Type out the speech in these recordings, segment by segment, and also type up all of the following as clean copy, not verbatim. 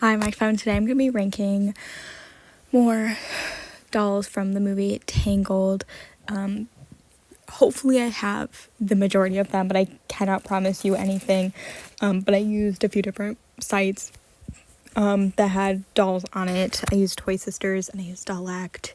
Hi, my phone. Today I'm going to be ranking more dolls from the movie Tangled. Hopefully I have the majority of them, but I cannot promise you anything. But I used a few different sites that had dolls on it. I used Toy Sisters and I used Dollect.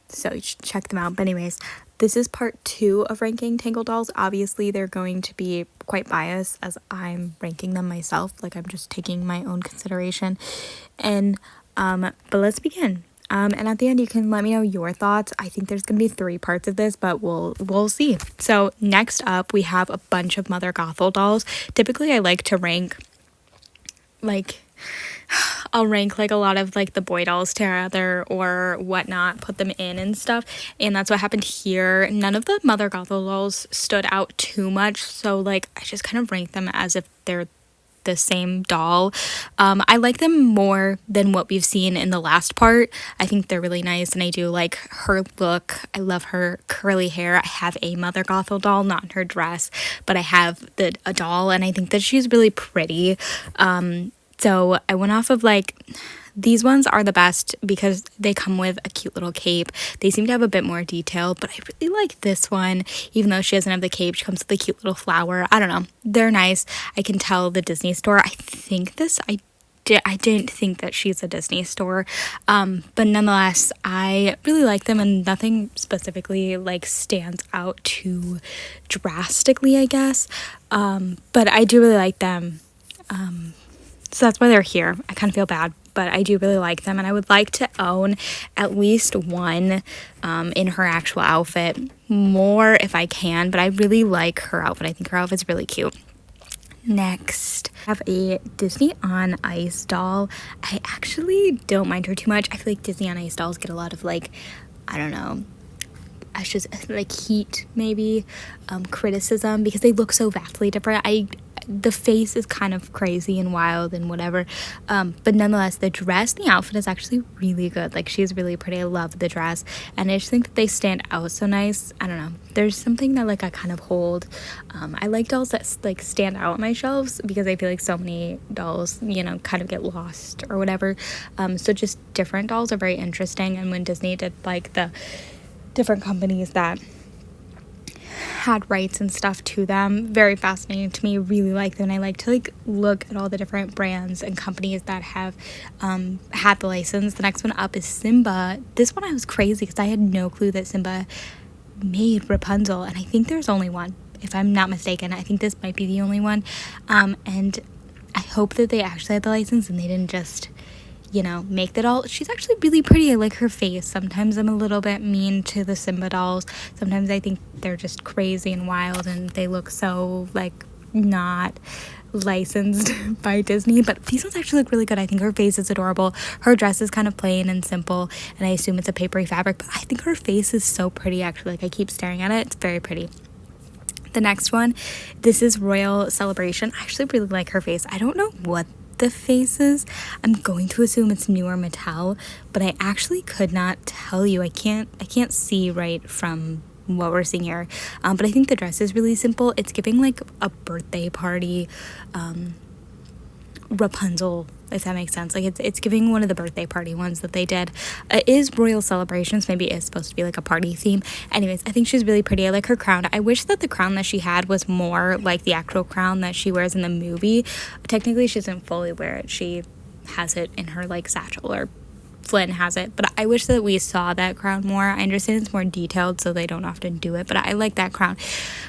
So you should check them out. But anyways, this is part 2 of ranking Tangled dolls. Obviously, they're going to be quite biased as I'm ranking them myself. Like, I'm just taking my own consideration. And, but let's begin. And at the end, you can let me know your thoughts. I think there's going to be 3 parts of this, but we'll see. So next up, we have a bunch of Mother Gothel dolls. Typically, I like to rank, like, I'll rank like a lot of like the boy dolls together or whatnot, put them in and stuff, and that's what happened here. None of the Mother Gothel dolls stood out too much, so like I just kind of ranked them as if they're the same doll. I like them more than what we've seen in the last part. I think they're really nice, and I do like her look. I love her curly hair. I have a Mother Gothel doll, not in her dress, but I have a doll, and I think that she's really pretty. So I went off of like, these ones are the best because they come with a cute little cape. They seem to have a bit more detail, but I really like this one. Even though she doesn't have the cape, she comes with a cute little flower. I don't know. They're nice. I can tell the Disney store. I think I didn't think that she's a Disney store. But nonetheless, I really like them, and nothing specifically like stands out too drastically, I guess. But I do really like them. So that's why they're here. I kind of feel bad, but I do really like them, and I would like to own at least one in her actual outfit, more if I can, but I really like her outfit. I think her outfit's really cute. Next, I have a Disney on Ice doll. I actually don't mind her too much. I feel like Disney on Ice dolls get a lot of like, I don't know, I should like heat maybe, criticism, because they look so vastly different. The face is kind of crazy and wild and whatever, but nonetheless, the dress, the outfit is actually really good. Like, she's really pretty. I love the dress, and I just think that they stand out so nice. I don't know, there's something that like I kind of hold. I like dolls that like stand out on my shelves, because I feel like so many dolls, you know, kind of get lost or whatever. So just different dolls are very interesting, and when Disney did like the different companies that had rights and stuff to them, very fascinating to me. Really like them, and I like to like look at all the different brands and companies that have had the license. The next one up is Simba. This one I was crazy because I had no clue that Simba made Rapunzel, and I think there's only one, if I'm not mistaken. I think this might be the only one, and I hope that they actually had the license and they didn't just, you know, make the doll. She's actually really pretty. I like her face. Sometimes I'm a little bit mean to the Simba dolls. Sometimes I think they're just crazy and wild, and they look so like not licensed by Disney, but these ones actually look really good. I think her face is adorable. Her dress is kind of plain and simple, and I assume it's a papery fabric, but I think her face is so pretty actually. Like, I keep staring at it. It's very pretty. The next one, this is Royal Celebration. I actually really like her face. I don't know what the faces. I'm going to assume it's newer Mattel, but I actually could not tell you. I can't see right from what we're seeing here. But I think the dress is really simple. It's giving like a birthday party Rapunzel, if that makes sense. Like, it's giving one of the birthday party ones that they did. It is Royal Celebrations. Maybe it is supposed to be like a party theme. Anyways, I think she's really pretty. I like her crown. I wish that the crown that she had was more like the actual crown that she wears in the movie. Technically, she doesn't fully wear it. She has it in her like satchel, or Flynn has it, but I wish that we saw that crown more. I understand it's more detailed, so they don't often do it, but I like that crown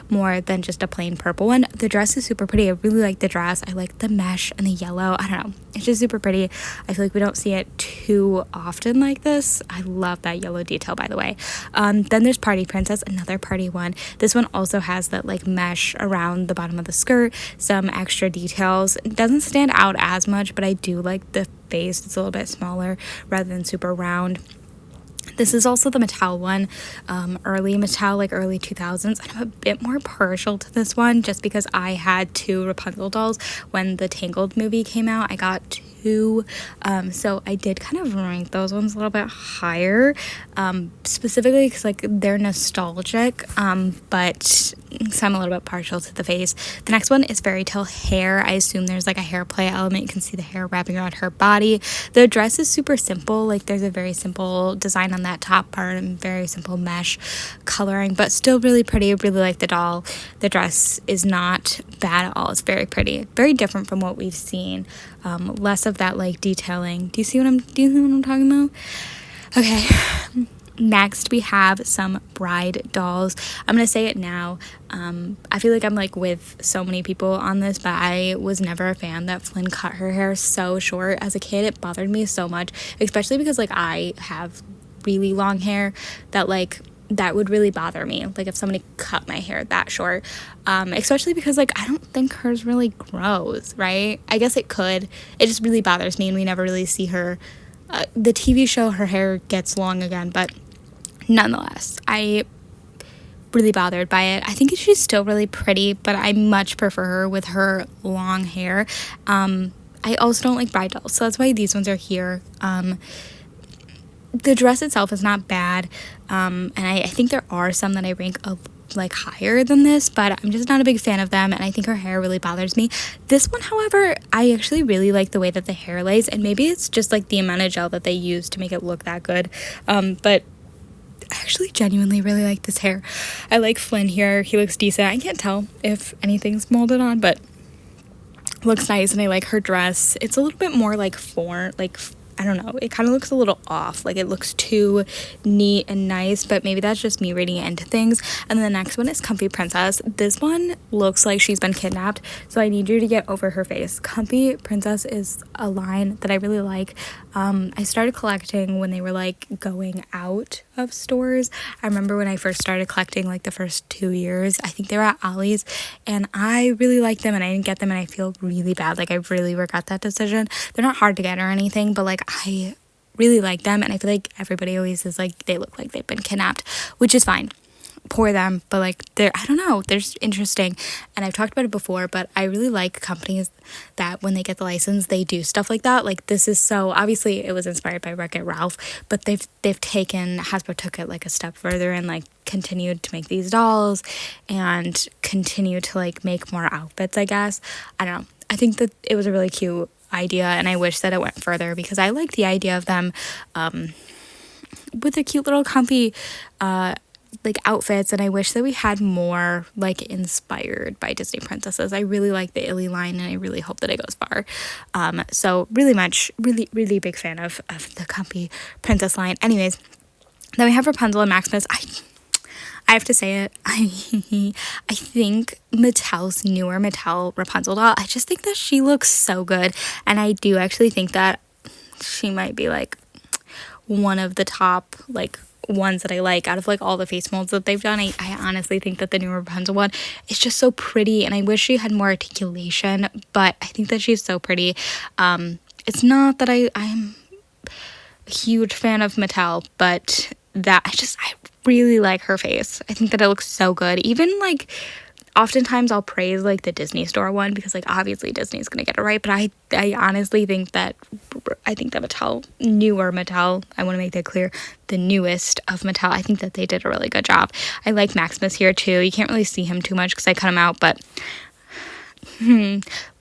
more than just a plain purple one. The dress is super pretty. I really like the dress. I like the mesh and the yellow. I don't know, it's just super pretty. I feel like we don't see it too often like this. I love that yellow detail, by the way. Then there's Party Princess, another party one. This one also has that like mesh around the bottom of the skirt, some extra details. It doesn't stand out as much, but I do like the face. It's a little bit smaller rather than super round. This is also the Mattel one, early Mattel, like early 2000s, and I'm a bit more partial to this one just because I had 2 Rapunzel dolls when the Tangled movie came out. I got 2. So I did kind of rank those ones a little bit higher, specifically because like they're nostalgic, but so I'm a little bit partial to the face. The next one is Fairy Tale hair. I assume there's like a hair play element. You can see the hair wrapping around her body. The dress is super simple. Like there's a very simple design on that top part and very simple mesh coloring, but still really pretty. I really like the doll. The dress is not bad at all. It's very pretty. Very different from what we've seen. Less of that like detailing. Do you see what I'm talking about? Okay. Next, we have some bride dolls. I'm going to say it now. I feel like I'm like with so many people on this, but I was never a fan that Flynn cut her hair so short. As a kid, it bothered me so much, especially because like I have really long hair that like that would really bother me. Like if somebody cut my hair that short, especially because like I don't think hers really grows, right? I guess it could. It just really bothers me, and we never really see her. The TV show, her hair gets long again, but nonetheless, I really bothered by it. I think she's still really pretty, but I much prefer her with her long hair. I also don't like bride dolls, so that's why these ones are here. The dress itself is not bad, and I think there are some that I rank like higher than this, but I'm just not a big fan of them, and I think her hair really bothers me. This one, however, I actually really like the way that the hair lays, and maybe it's just like the amount of gel that they use to make it look that good, but I actually genuinely really like this hair. I like Flynn here. He looks decent. I can't tell if anything's molded on, but looks nice, and I like her dress. It's a little bit more like I don't know, it kind of looks a little off, like it looks too neat and nice, but maybe that's just me reading into things. And then the next one is Comfy Princess. This one looks like she's been kidnapped, so I need you to get over her face. Comfy Princess is a line that I really like. I started collecting when they were like going out of stores. I remember when I first started collecting, like the first 2 years, I think they were at Ollie's, and I really liked them, and I didn't get them, and I feel really bad. Like I really regret that decision. They're not hard to get or anything, but like I really like them, and I feel like everybody always is like they look like they've been kidnapped, which is fine. Poor them, but like I don't know, they're just interesting, and I've talked about it before, but I really like companies that when they get the license they do stuff like that. Like this is so obviously it was inspired by Wreck-It Ralph, but they've taken Hasbro took it like a step further and like continued to make these dolls and continue to like make more outfits. I guess I don't know, I think that it was a really cute idea, and I wish that it went further because I like the idea of them with the cute little comfy like outfits, and I wish that we had more like inspired by Disney princesses. I really like the Illy line, and I really hope that it goes far. So really big fan of the Comfy Princess line. Anyways, then we have Rapunzel and Maximus. I have to say it, I think Mattel's newer Mattel Rapunzel doll, I just think that she looks so good, and I do actually think that she might be like one of the top like ones that I like out of like all the face molds that they've done. I honestly think that the new Rapunzel one is just so pretty, and I wish she had more articulation, but I think that she's so pretty. It's not that I'm a huge fan of Mattel, but that I really like her face. I think that it looks so good. Even like oftentimes I'll praise like the Disney store one because like obviously Disney's gonna get it right, but I honestly think that Mattel, newer Mattel, I want to make that clear, the newest of Mattel, I think that they did a really good job. I like Maximus here too. You can't really see him too much because I cut him out, but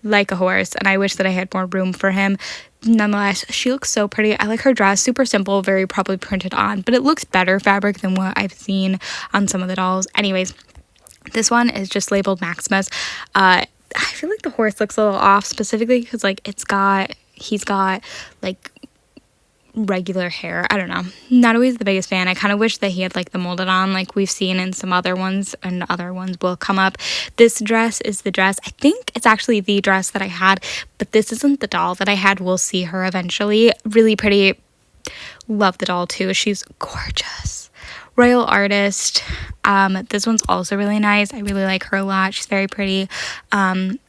like a horse, and I wish that I had more room for him. Nonetheless, she looks so pretty. I like her dress, super simple, very probably printed on, but it looks better fabric than what I've seen on some of the dolls. Anyways, this one is just labeled Maximus. I feel like the horse looks a little off, specifically because like he's got like regular hair. I don't know, not always the biggest fan. I kind of wish that he had like the molded on like we've seen in some other ones, and other ones will come up. This dress is the dress, I think it's actually the dress that I had, but this isn't the doll that I had. We'll see her eventually. Really pretty. Love the doll too. She's gorgeous. Royal Artist. This one's also really nice. I really like her a lot. She's very pretty.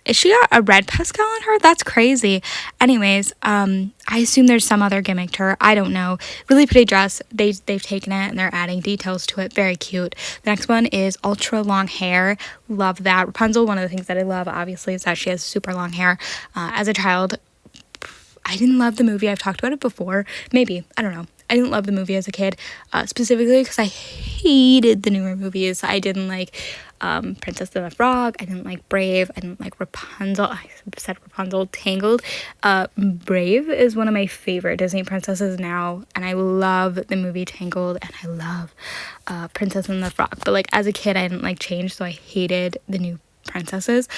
Is she got a red pastel on her? That's crazy. Anyways, I assume there's some other gimmick to her. I don't know. Really pretty dress. They've taken it and they're adding details to it. Very cute. The next one is ultra long hair. Love that. Rapunzel, one of the things that I love obviously is that she has super long hair. As a child, I didn't love the movie. I've talked about it before. Maybe. I don't know. I didn't love the movie as a kid, specifically because I hated the newer movies. I didn't like Princess and the Frog. I didn't like Brave. I didn't like Rapunzel. I said Rapunzel. Tangled. Brave is one of my favorite Disney princesses now, and I love the movie Tangled, and I love Princess and the Frog. But like as a kid, I didn't like change, so I hated the new princesses.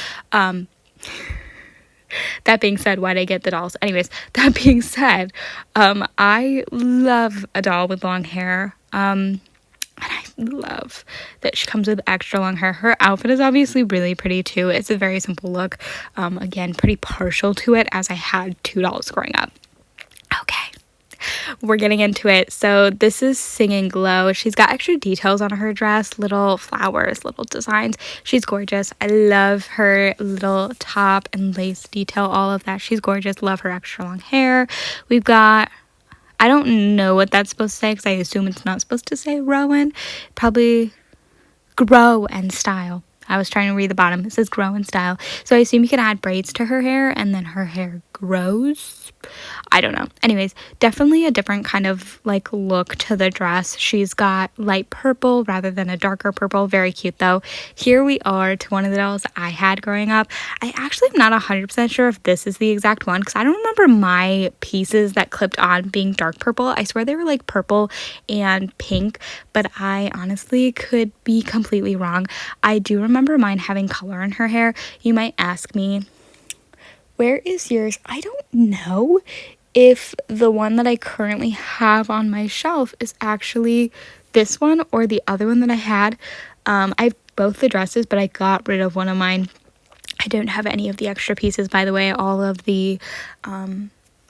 That being said, why'd I get the dolls? Anyways, that being said, I love a doll with long hair. And I love that she comes with extra long hair. Her outfit is obviously really pretty too. It's a very simple look. Again, pretty partial to it as I had 2 dolls growing up. Okay. We're getting into it. So this is Singing Glow. She's got extra details on her dress, little flowers, little designs. She's gorgeous. I love her little top and lace detail, all of that. She's gorgeous. Love her extra long hair. We've got, I don't know what that's supposed to say because I assume it's not supposed to say Rowan. Probably grow and style. I was trying to read the bottom. It says grow and style. So I assume you can add braids to her hair and then her hair grows. I don't know. Anyways, definitely a different kind of like look to the dress. She's got light purple rather than a darker purple. Very cute though. Here we are to one of the dolls I had growing up. I actually am not 100% sure if this is the exact one because I don't remember my pieces that clipped on being dark purple. I swear they were like purple and pink, but I honestly could be completely wrong. I do remember mine having color in her hair. You might ask me, where is yours? I don't know if the one that I currently have on my shelf is actually this one or the other one that I had. I have both the dresses, but I got rid of one of mine. I don't have any of the extra pieces, by the way. All of the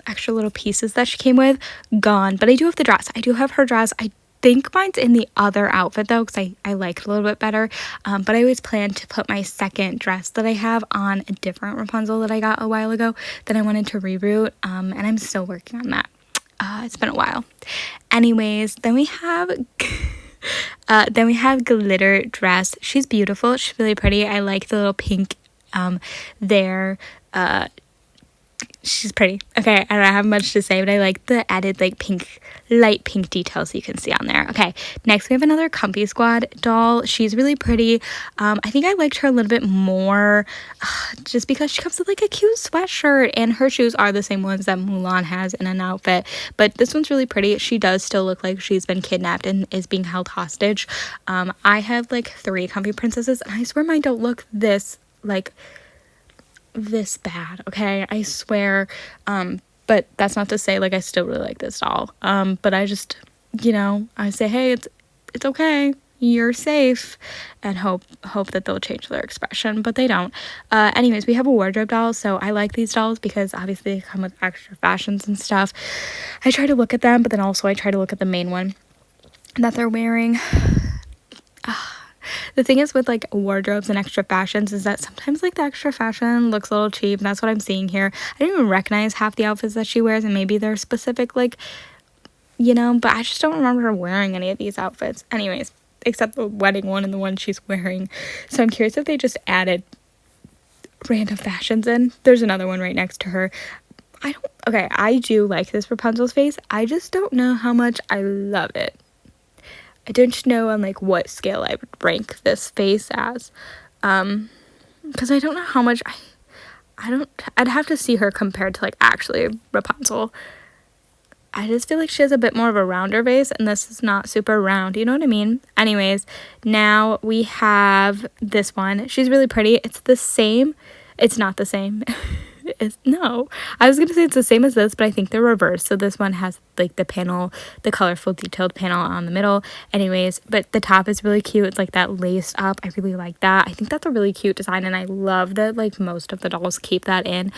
extra little pieces that she came with, gone. But I do have the dress. I do have her dress. I think mine's in the other outfit though because I like it a little bit better, but I always plan to put my second dress that I have on a different Rapunzel that I got a while ago that I wanted to reroute, and I'm still working on that. It's been a while. Anyways, then we have Glitter Dress. She's beautiful. She's really pretty. I like the little pink there. She's pretty. Okay, I don't have much to say, but I like the added like pink, light pink details you can see on there. Okay, next we have another Comfy Squad doll. She's really pretty. I think I liked her a little bit more just because she comes with like a cute sweatshirt and her shoes are the same ones that Mulan has in an outfit, but this one's really pretty. She does still look like she's been kidnapped and is being held hostage. I have like 3 Comfy Princesses and I swear mine don't look this bad, okay? I swear. But that's not to say like I still really like this doll. But I just, I say, hey, it's okay. You're safe, and hope that they'll change their expression, but they don't. Anyways, we have a wardrobe doll, so I like these dolls because obviously they come with extra fashions and stuff. I try to look at them, but then also I try to look at the main one that they're wearing. The thing is with like wardrobes and extra fashions is that sometimes like the extra fashion looks a little cheap, and that's what I'm seeing here. I don't even recognize half the outfits that she wears, and maybe they're specific like, but I just don't remember her wearing any of these outfits. Anyways, except the wedding one and the one she's wearing. So I'm curious if they just added random fashions in. There's another one right next to her. I do like this Rapunzel's face. I just don't know how much I love it. I don't know on like what scale I would rank this face as, because I don't know how much I'd have to see her compared to like actually Rapunzel. I just feel like she has a bit more of a rounder face, and this is not super round, you know what I mean? Anyways, now we have this one. She's really pretty. It's not the same. No, I was gonna say it's the same as this, but I think they're reversed. So this one has like the colorful detailed panel on the middle. Anyways, but the top is really cute. It's like that laced up. I really like that. I think that's a really cute design, and I love that like most of the dolls keep that in.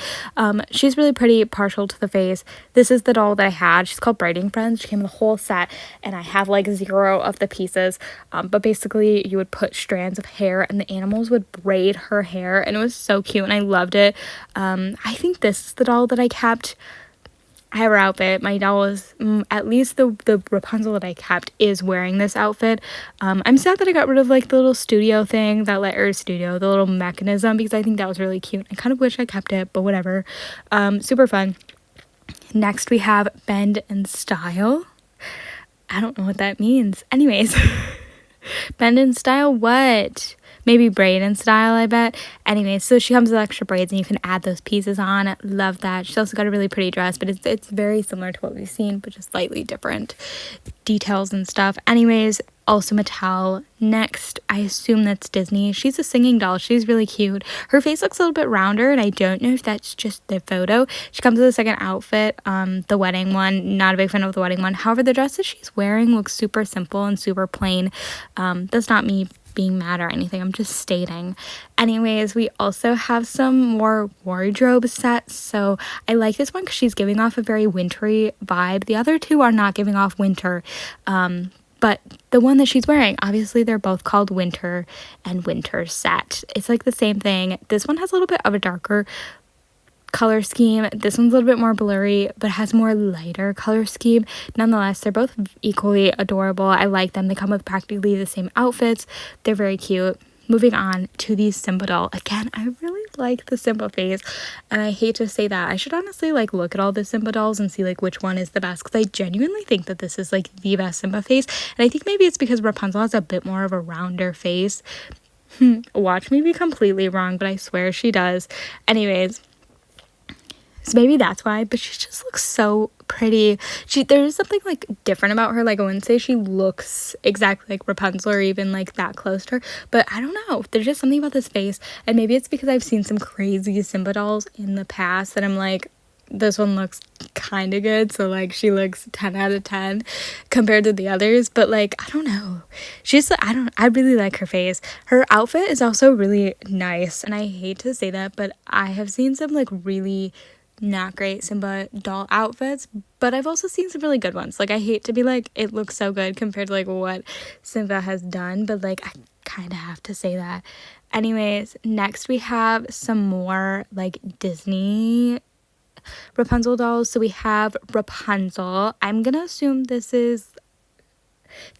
She's really pretty, partial to the face. This is the doll that I had. She's called Braiding Friends. She came in a whole set, and I have like 0 of the pieces. But basically you would put strands of hair and the animals would braid her hair, and it was so cute and I loved it. I think this is the doll that I kept. I have her outfit. My doll is, at least the Rapunzel that I kept is wearing this outfit. I'm sad that I got rid of like the little studio thing, the little mechanism, because I think that was really cute. I kind of wish I kept it, but whatever. Super fun. Next we have Bend and Style. I don't know what that means. Anyways, Bend and Style what? Maybe braid and style, I bet. Anyway, so she comes with extra braids and you can add those pieces on. Love that. She's also got a really pretty dress, but it's very similar to what we've seen, but just slightly different details and stuff. Anyways, also Mattel. Next, I assume that's Disney. She's a singing doll. She's really cute. Her face looks a little bit rounder, and I don't know if that's just the photo. She comes with a second outfit, the wedding one. Not a big fan of the wedding one. However, the dress that she's wearing looks super simple and super plain. That's not me being mad or anything, I'm just stating. Anyways, we also have some more wardrobe sets. So I like this one because she's giving off a very wintry vibe. The other two are not giving off winter, but the one that she's wearing, obviously they're both called winter and winter set. It's like the same thing. This one has a little bit of a darker color scheme. This one's a little bit more blurry, but has more lighter color scheme. Nonetheless, they're both equally adorable. I like them. They come with practically the same outfits. They're very cute. Moving on to the Simba doll. Again, I really like the Simba face, and I hate to say that. I should honestly like look at all the Simba dolls and see like which one is the best, because I genuinely think that this is like the best Simba face. And I think maybe it's because Rapunzel has a bit more of a rounder face. Watch me be completely wrong, but I swear she does. Anyways, so maybe that's why, but she just looks so pretty. There's something like different about her. Like I wouldn't say she looks exactly like Rapunzel or even like that close to her, but I don't know. There's just something about this face, and maybe it's because I've seen some crazy Simba dolls in the past that I'm like, this one looks kind of good, so like she looks 10 out of 10 compared to the others. But like, I don't know, I really like her face. Her outfit is also really nice, and I hate to say that, but I have seen some like really not great Simba doll outfits, but I've also seen some really good ones. Like I hate to be like, it looks so good compared to like what Simba has done, but like I kind of have to say that. Anyways, next we have some more like Disney Rapunzel dolls. So we have Rapunzel. I'm gonna assume this is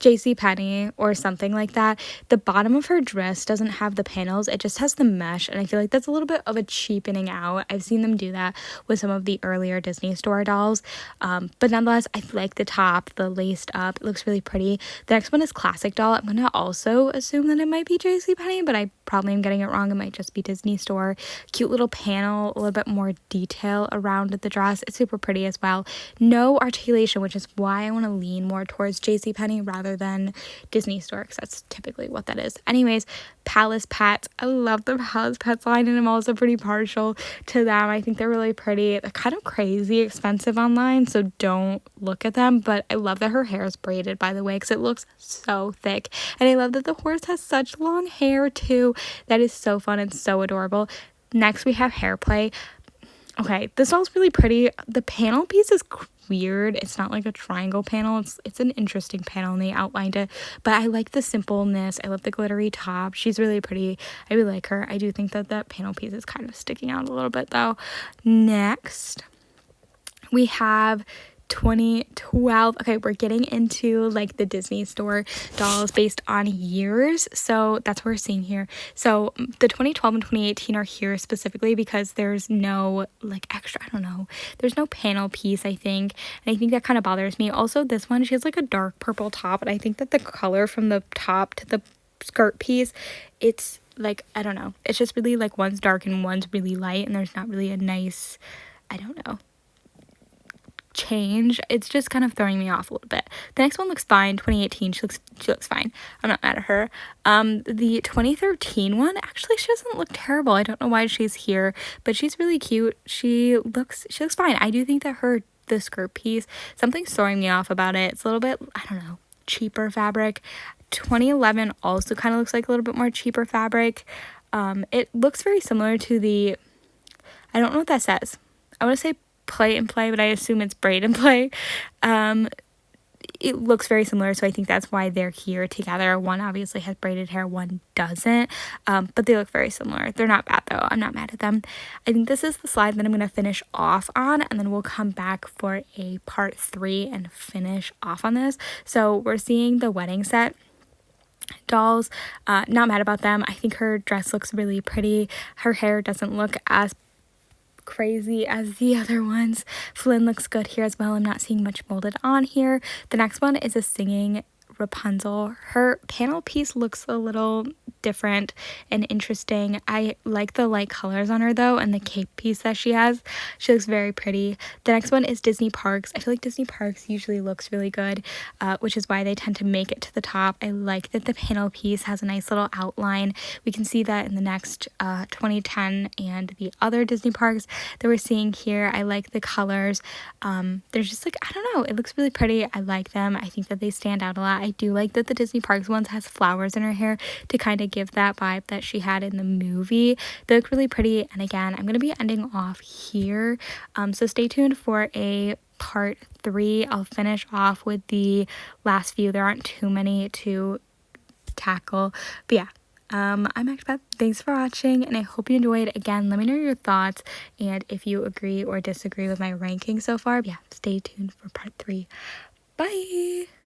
JCPenney or something like that. The bottom of her dress doesn't have the panels, it just has the mesh, and I feel like that's a little bit of a cheapening out. I've seen them do that with some of the earlier Disney store dolls, but nonetheless, I like the top, the laced up, it looks really pretty. The next one is Classic Doll. I'm gonna also assume that it might be JCPenney, but I probably am getting it wrong. It might just be Disney store. Cute little panel, a little bit more detail around the dress. It's super pretty as well. No articulation, which is why I want to lean more towards JCPenney rather than Disney store, because that's typically what that is. Anyways, Palace Pets. I love the Palace Pets line, and I'm also pretty partial to them. I think they're really pretty. They're kind of crazy expensive online, so don't look at them, but I love that her hair is braided, by the way, because it looks so thick, and I love that the horse has such long hair too. That is so fun and so adorable. Next we have Hair Play. Okay, this doll's really pretty. The panel piece is weird. It's not like a triangle panel. It's an interesting panel, and they outlined it, but I like the simpleness. I love the glittery top. She's really pretty. I really like her. I do think that that panel piece is kind of sticking out a little bit though. Next we have 2012. Okay, we're getting into like the Disney store dolls based on years, so that's what we're seeing here. So the 2012 and 2018 are here specifically because there's no like extra, I don't know, there's no panel piece, I think, and I think that kind of bothers me. Also, this one, she has like a dark purple top, and I think that the color from the top to the skirt piece, it's like, I don't know, it's just really like one's dark and one's really light, and there's not really a nice, I don't know, change. It's just kind of throwing me off a little bit. The next one looks fine. 2018, she looks fine. I'm not mad at her. The 2013 one, actually, she doesn't look terrible. I don't know why she's here, but she's really cute. She looks fine. I do think that the skirt piece, something's throwing me off about it. It's a little bit, I don't know, cheaper fabric. 2011 also kind of looks like a little bit more cheaper fabric. It looks very similar to the, I don't know what that says. I want to say play and play, but I assume it's braid and play. It looks very similar, so I think that's why they're here together. One obviously has braided hair, one doesn't, but they look very similar. They're not bad though. I'm not mad at them. I think this is the slide that I'm going to finish off on, and then we'll come back for a part 3 and finish off on this. So we're seeing the wedding set dolls. Not mad about them. I think her dress looks really pretty. Her hair doesn't look as crazy as the other ones. Flynn looks good here as well. I'm not seeing much molded on here. The next one is a singing Rapunzel. Her panel piece looks a little different and interesting. I like the light colors on her though, and the cape piece that she has. She looks very pretty. The next one is Disney Parks. I feel like Disney Parks usually looks really good, which is why they tend to make it to the top. I like that the panel piece has a nice little outline. We can see that in the next 2010 and the other Disney parks that we're seeing here. I like the colors. There's just like, I don't know, it looks really pretty. I like them. I think that they stand out a lot. I do like that the Disney Parks ones has flowers in her hair to kind of give that vibe that she had in the movie. They look really pretty. And again, I'm going to be ending off here. So stay tuned for a part 3. I'll finish off with the last few. There aren't too many to tackle. But yeah. I'm actually Beth. Thanks for watching, and I hope you enjoyed. Again, let me know your thoughts and if you agree or disagree with my ranking so far. But yeah, stay tuned for part 3. Bye!